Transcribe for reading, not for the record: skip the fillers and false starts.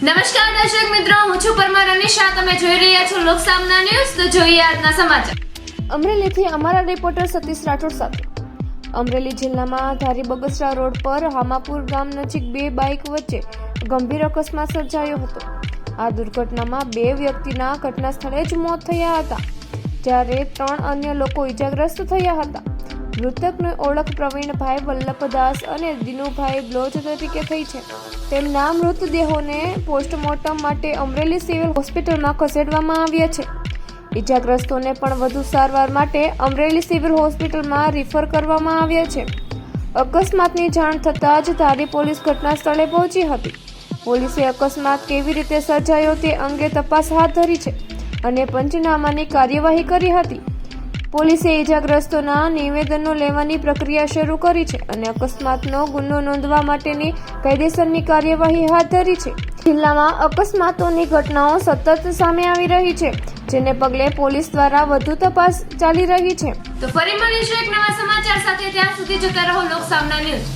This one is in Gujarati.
નમસ્કાર દર્શક મિત્રો, હું છું પરમાર અનિશા. તમે જોઈ રહ્યા છો લોકસામના ન્યૂઝ. તો જોઈએ આજના સમાચાર. અમરેલીથી અમારા રિપોર્ટર સતીશ રાઠોડ સાથે. અમરેલી જિલ્લામાં ધારી બગસરા રોડ પર હામાપુર ગામ નજીક બે બાઇક વચ્ચે ગંભીર અકસ્માત સર્જાયો હતો. આ દુર્ઘટનામાં બે વ્યક્તિના ઘટના સ્થળે જ મોત થયા હતા, જ્યારે 3 અન્ય લોકો ઈજાગ્રસ્ત થયા હતા. મૃતકની ઓળખ પ્રવીણભાઈ વલ્લભદાસ અને દિનુભાઈ બ્લોચ તરીકે થઈ છે. તેમના મૃતદેહોને પોસ્ટમોર્ટમ માટે અમરેલી સિવિલ હોસ્પિટલમાં ખસેડવામાં આવ્યા છે. ઈજાગ્રસ્તોને પણ વધુ સારવાર માટે અમરેલી સિવિલ હોસ્પિટલમાં રિફર કરવામાં આવ્યા છે. અકસ્માતની જાણ થતાં જ ધારી પોલીસ ઘટના સ્થળે પહોંચી હતી. પોલીસે અકસ્માત કેવી રીતે સર્જાયો તે અંગે તપાસ હાથ ધરી છે અને પંચનામાની કાર્યવાહી કરી હતી. પોલીસે ઈજાગ્રસ્તોના નિવેદનો લેવાની પ્રક્રિયા શરૂ કરી છે અને અકસ્માતનો ગુનો નોંધવા માટેની કાયદેસરની કાર્યવાહી હાથ ધરી છે. જિલ્લામાં અકસ્માતોની ઘટનાઓ સતત સામે આવી રહી છે, જેને પગલે પોલીસ દ્વારા વધુ તપાસ ચાલી રહી છે. તો ફરી મળીશું એક નવા સમાચાર સાથે. ત્યાં સુધી જોતા રહો લોકસામના ન્યૂઝ.